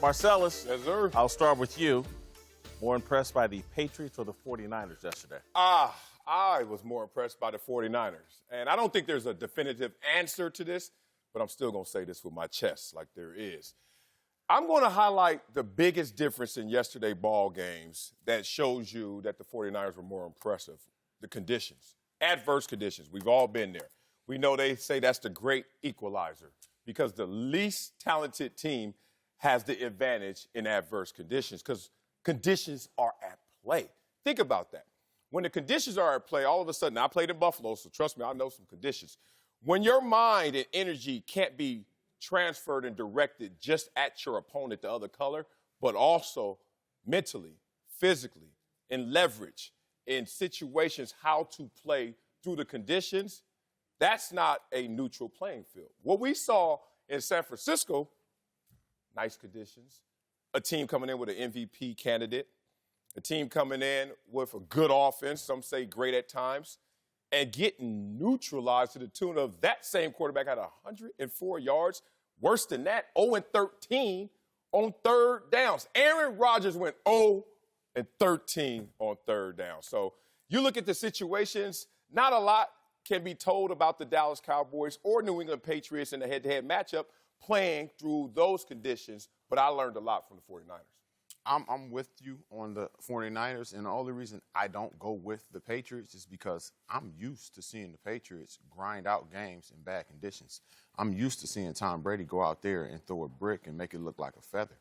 Marcellus, Yes, sir. I'll start with you. More impressed by the Patriots or the 49ers yesterday? I was more impressed by the 49ers. And I don't think there's a definitive answer to this, but I'm still going to say this with my chest like there is. I'm going to highlight the biggest difference in yesterday's ball games that shows you that the 49ers were more impressive. The conditions, adverse conditions. We've all been there. We know they say that's the great equalizer because the least talented team has the advantage in adverse conditions because conditions are at play. Think about that. When the conditions are at play, all of a sudden, I played in Buffalo, so trust me, I know some conditions. When your mind and energy can't be transferred and directed just at your opponent, the other color, but also mentally, physically, in leverage, in situations, how to play through the conditions, that's not a neutral playing field. What we saw in San Francisco, nice conditions, a team coming in with an MVP candidate, a team coming in with a good offense, some say great at times, and getting neutralized to the tune of that same quarterback had 104 yards. Worse than that, 0-13 on third downs. Aaron Rodgers went 0-13 on third down. So you look at the situations, not a lot can be told about the Dallas Cowboys or New England Patriots in the head-to-head matchup playing through those conditions, but I learned a lot from the 49ers. I'm with you on the 49ers, and the only reason I don't go with the Patriots is because I'm used to seeing the Patriots grind out games in bad conditions. I'm used to seeing Tom Brady go out there and throw a brick and make it look like a feather.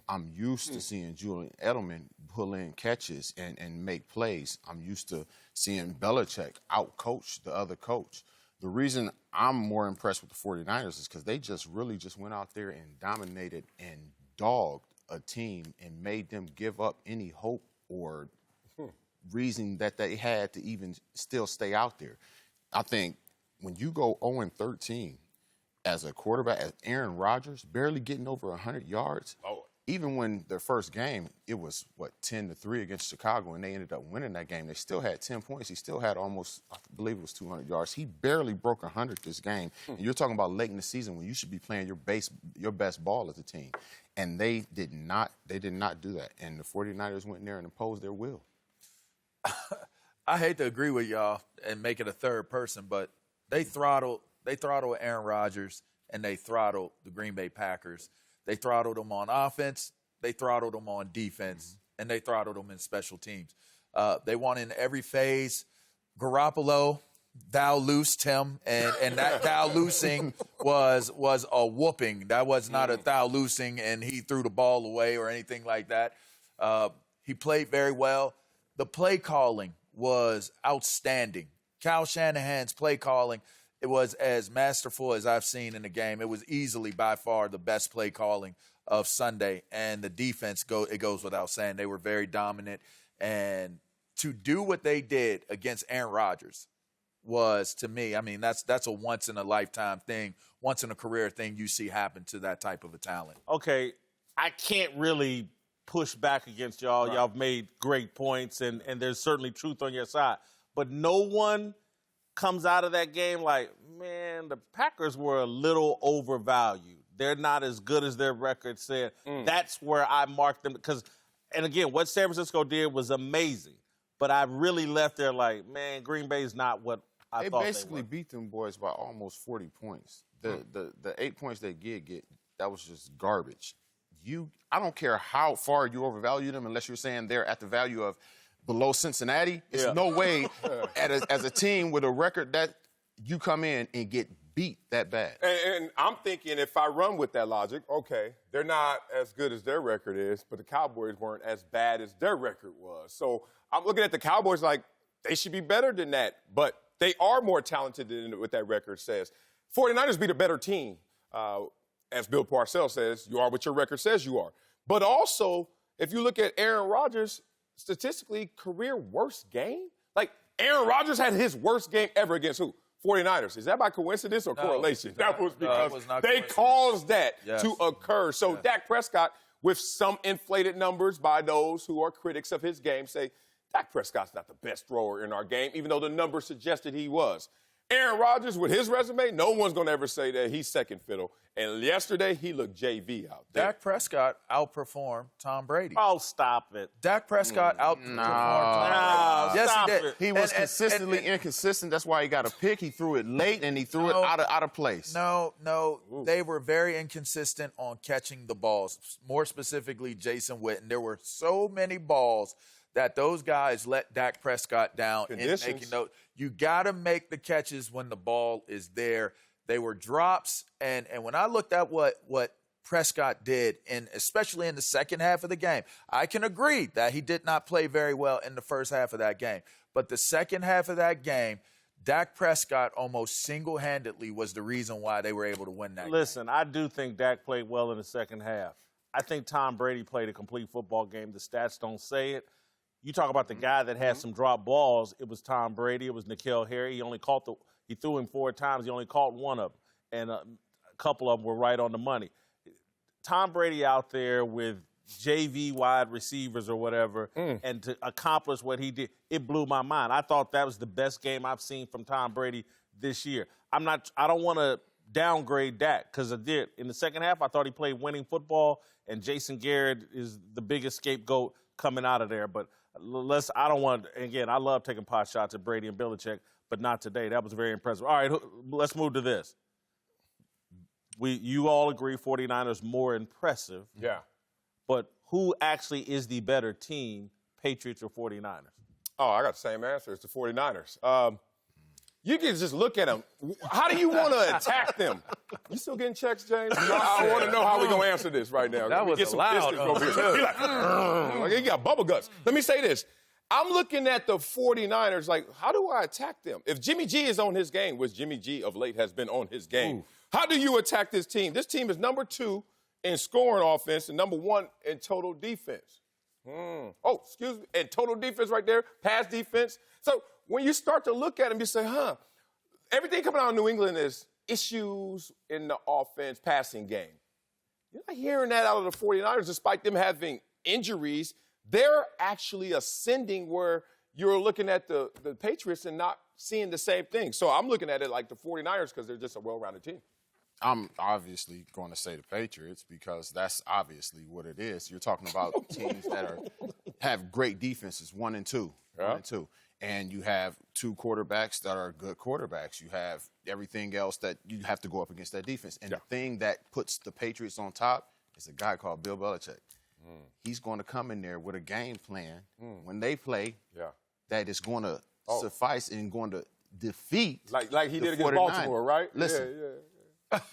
I'm used to seeing Julian Edelman pull in catches and make plays. I'm used to seeing Belichick out-coach the other coach. The reason I'm more impressed with the 49ers is because they just really went out there and dominated and dogged a team and made them give up any hope or reason that they had to even still stay out there. I think when you go 0-13 as a quarterback, as Aaron Rodgers, barely getting over 100 yards, even when their first game, it was, 10-3 against Chicago, and they ended up winning that game. They still had 10 points. He still had almost, I believe it was 200 yards. He barely broke 100 this game. And you're talking about late in the season when you should be playing your best ball as a team. And they did not do that. And the 49ers went in there and imposed their will. I hate to agree with y'all and make it a third person, but they throttled Aaron Rodgers and they throttled the Green Bay Packers. They throttled them on offense, they throttled them on defense, and they throttled them in special teams. They won in every phase. Garoppolo, thou loosed him, and that thou loosing was a whooping. That was not a thou loosing, and he threw the ball away or anything like that. He played very well. The play calling was outstanding. Kyle Shanahan's play calling, it was as masterful as I've seen in the game. It was easily by far the best play calling of Sunday. And the defense, it goes without saying, they were very dominant. And to do what they did against Aaron Rodgers was, to me, I mean, that's a once-in-a-lifetime thing, once-in-a-career thing you see happen to that type of a talent. Okay, I can't really push back against y'all. Right. Y'all have made great points, and there's certainly truth on your side. But no one comes out of that game like, man, the Packers were a little overvalued. They're not as good as their record said. That's where I marked them because, and again, what San Francisco did was amazing. But I really left there like, man, Green Bay's not what I thought they basically beat them boys by almost 40 points. The 8 points they did get, that was just garbage. I don't care how far you overvalue them unless you're saying they're at the value of below Cincinnati. It's no way as a team with a record that you come in and get beat that bad. And I'm thinking if I run with that logic, okay, they're not as good as their record is, but the Cowboys weren't as bad as their record was. So I'm looking at the Cowboys like they should be better than that, but they are more talented than what that record says. 49ers beat a better team. As Bill Parcells says, you are what your record says you are. But also, if you look at Aaron Rodgers, statistically, career worst game? Like, Aaron Rodgers had his worst game ever against who? 49ers. Is that by coincidence or correlation? That was because they caused that to occur. So Dak Prescott, with some inflated numbers by those who are critics of his game, say, Dak Prescott's not the best thrower in our game, even though the numbers suggested he was. Aaron Rodgers, with his resume, no one's going to ever say that he's second fiddle. And yesterday, he looked JV out there. Dak Prescott outperformed Tom Brady. Oh, stop it. Dak Prescott outperformed Tom Brady. Yes, stop he did. it. He was consistently inconsistent. That's why he got a pick. He threw it late, and he threw it out of place. No. They were very inconsistent on catching the balls, more specifically Jason Witten. There were so many balls that those guys let Dak Prescott down in making those. You got to make the catches when the ball is there. They were drops, and when I looked at what Prescott did, and especially in the second half of the game, I can agree that he did not play very well in the first half of that game. But the second half of that game, Dak Prescott almost single-handedly was the reason why they were able to win that game. Listen, I do think Dak played well in the second half. I think Tom Brady played a complete football game. The stats don't say it. You talk about the guy that had some drop balls. It was Tom Brady. It was N'Keal Harry. He threw him 4 times. He only caught one of them, and a couple of them were right on the money. Tom Brady out there with JV wide receivers or whatever, and to accomplish what he did, it blew my mind. I thought that was the best game I've seen from Tom Brady this year. I don't want to downgrade Dak because I did. In the second half, I thought he played winning football, and Jason Garrett is the biggest scapegoat coming out of there. But I don't want – again, I love taking pot shots at Brady and Belichick, but not today. That was very impressive. All right, let's move to this. You all agree 49ers more impressive. Yeah. But who actually is the better team, Patriots or 49ers? Oh, I got the same answer. It's the 49ers. You can just look at them. How do you want to attack them? You still getting checks, James? I want to know how we're going to answer this right now. That was get some loud. like, you got bubble guts. Let me say this. I'm looking at the 49ers like, how do I attack them? If Jimmy G is on his game, which Jimmy G of late has been on his game, how do you attack this team? This team is number 2 in scoring offense and number 1 in total defense. Oh, excuse me. And total defense right there, pass defense. So when you start to look at them, you say, everything coming out of New England is issues in the offense passing game. You're not hearing that out of the 49ers, despite them having injuries. They're actually ascending where you're looking at the Patriots and not seeing the same thing. So I'm looking at it like the 49ers because they're just a well-rounded team. I'm obviously going to say the Patriots because that's obviously what it is. You're talking about teams that have great defenses, 1 and 2. Yeah. 1 and 2. And you have 2 quarterbacks that are good quarterbacks. You have everything else that you have to go up against that defense. And the thing that puts the Patriots on top is a guy called Bill Belichick. He's going to come in there with a game plan when they play that is going to suffice and going to defeat like he did against 49ers. Baltimore, right? Listen.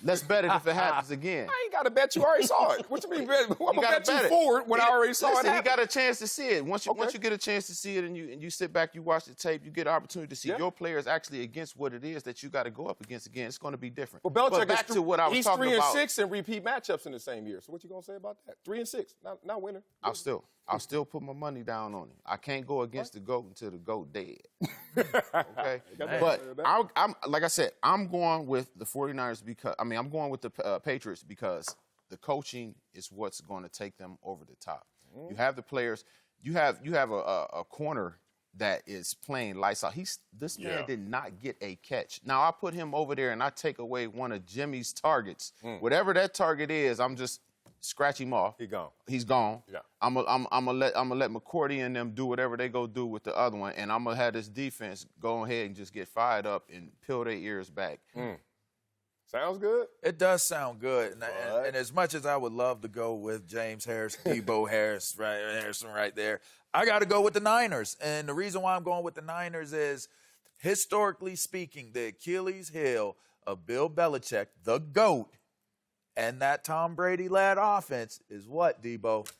Let's bet it if it happens again. I ain't got to bet you. already saw it. What you mean? I'm going to bet you forward when I already saw it happen. He got a chance to see it. Once you get a chance to see it and you sit back, you watch the tape, you get an opportunity to see your players actually against what it is that you got to go up against again. It's going to be different. Well, Belichick back to what I was talking about. He's 3-6 in repeat matchups in the same year. So what you going to say about that? 3-6, not winner. I'll still put my money down on it. I can't go against the GOAT until the GOAT dead. Okay? But I'm like I said, I'm going with the 49ers because I'm going with the Patriots because the coaching is what's going to take them over the top. You have the players. You have a corner that is playing lights out. This man did not get a catch. Now I put him over there and I take away one of Jimmy's targets. Whatever that target is, I'm just scratch him off. He's gone. Yeah. I'm gonna let McCourty and them do whatever they go do with the other one, and I'm gonna have this defense go ahead and just get fired up and peel their ears back. Sounds good. It does sound good, and as much as I would love to go with James Debo Harrison right there, I got to go with the Niners. And the reason why I'm going with the Niners is, historically speaking, the Achilles heel of Bill Belichick, the GOAT, and that Tom Brady-led offense is what, Debo?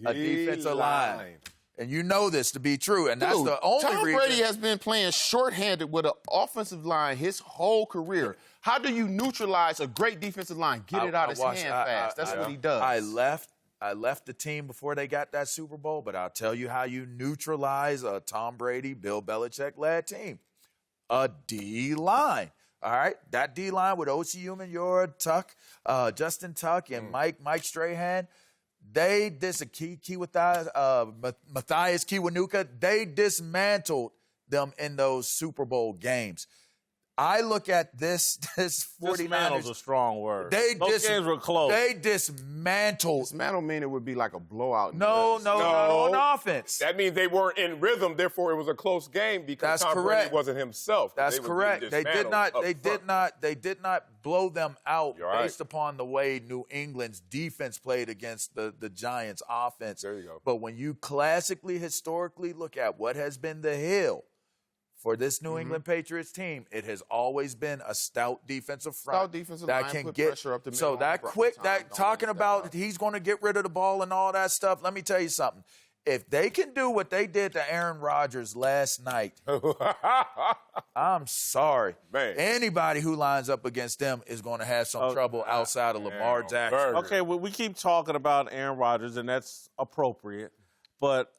A defensive line. And you know this to be true, and that's the only reason. Tom Brady has been playing shorthanded with an offensive line his whole career. How do you neutralize a great defensive line? Get it out of his hand fast. That's what he does. I left the team before they got that Super Bowl, but I'll tell you how you neutralize a Tom Brady, Bill Belichick-led team. A D-line. All right, that D-line with O.C. Umenyiora, Justin Tuck, and Mike Strahan, Matthias Kiwanuka, they dismantled them in those Super Bowl games. I look at this 49ers. Dismantle's a strong word. Those games were close. They dismantled. Dismantle mean it would be like a blowout. No, not on offense. That means they weren't in rhythm, therefore it was a close game because That's Tom correct. Brady wasn't himself. That's correct. They did not blow them out You're right. based upon the way New England's defense played against the Giants' offense. There you go. But when you classically, historically look at what has been the hill for this New England Patriots team, it has always been a stout defensive front Stout defensive that line can put get pressure up the so middle that on quick time. that Don't talking let that about go. he's going to get rid of the ball and all that stuff. Let me tell you something. If they can do what they did to Aaron Rodgers last night, I'm sorry. Man. Anybody who lines up against them is going to have some trouble outside of Lamar Jackson. Okay, well, we keep talking about Aaron Rodgers, and that's appropriate. But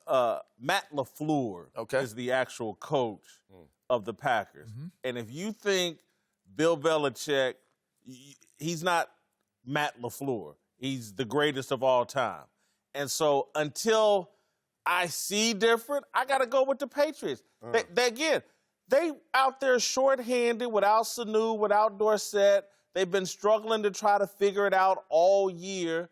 Matt LaFleur is the actual coach of the Packers. And if you think Bill Belichick, he's not Matt LaFleur. He's the greatest of all time. And so until I see different, I got to go with the Patriots. They out there shorthanded without Sanu, without Dorsett. They've been struggling to try to figure it out all year.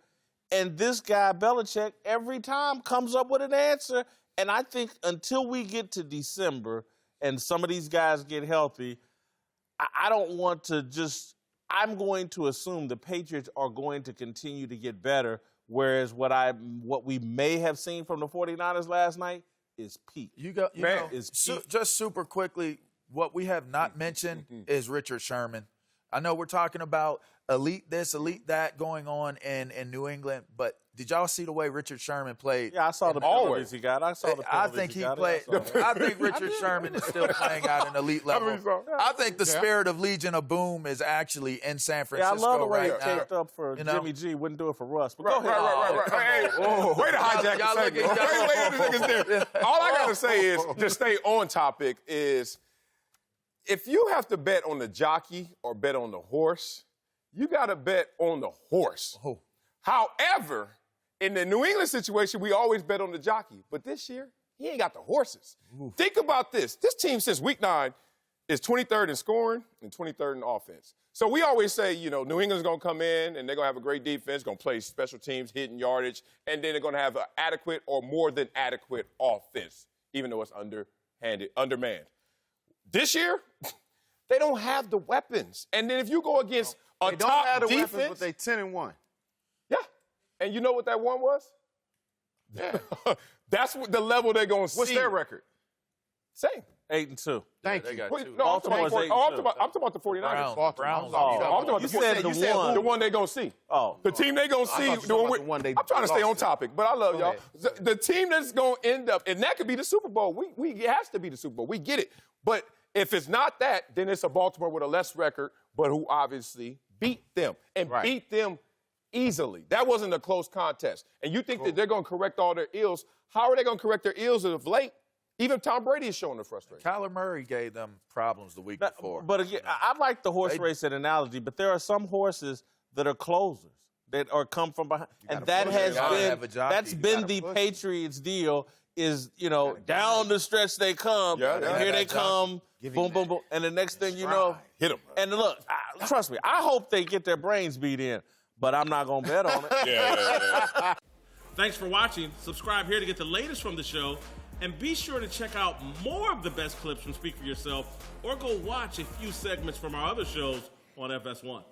And this guy, Belichick, every time comes up with an answer. And I think until we get to December and some of these guys get healthy, I don't want to just – I'm going to assume the Patriots are going to continue to get better, whereas what we may have seen from the 49ers last night is peak. Just super quickly, what we have not mentioned is Richard Sherman. I know we're talking about elite this, elite that going on in New England, but did y'all see the way Richard Sherman played? Yeah, I saw the penalties he got. I think he played. I think Richard Sherman is still playing at an elite level. I think the spirit of Legion of Boom is actually in San Francisco. Yeah, I love the way right he taped up for Jimmy G. Wouldn't do it for Russ. But go ahead. Right. Hey, way to hijack the segment. Wait, all I got to say is, to stay on topic, is if you have to bet on the jockey or bet on the horse, you got to bet on the horse. Oh. However, in the New England situation, we always bet on the jockey. But this year, he ain't got the horses. Ooh. Think about this. This team since week 9 is 23rd in scoring and 23rd in offense. So we always say, New England's going to come in and they're going to have a great defense, going to play special teams, hitting yardage, and then they're going to have an adequate or more than adequate offense, even though it's undermanned. This year, they don't have the weapons. And then if you go against a they top don't have the defense, weapons, but they 10-1. Yeah. And you know what that one was? Yeah. That's what the level they're going to see. What's their record? Same. 8-2. Thank you. No, I'm talking about the 49ers. Browns. You said the one. The one they're going to see. Oh. The team they're going to see. I'm trying to stay on topic, but I love y'all. The team that's going to end up, and that could be the Super Bowl. It has to be the Super Bowl. We get it. But if it's not that, then it's a Baltimore with a less record, but who obviously beat them and beat them easily. That wasn't a close contest. And you think that they're going to correct all their ills. How are they going to correct their ills of late? Even Tom Brady is showing the frustration. Kyler Murray gave them problems the week before. But again, I like the horse racing analogy, but there are some horses that are closers that are come from behind. And that has been the Patriots' deal is, down the stretch they come, and here they come, boom, boom, boom. And the next thing you know, hit them. And look, trust me, I hope they get their brains beat in, but I'm not going to bet on it. Yeah. Thanks for watching. Subscribe here to get the latest from the show. And be sure to check out more of the best clips from Speak For Yourself or go watch a few segments from our other shows on FS1.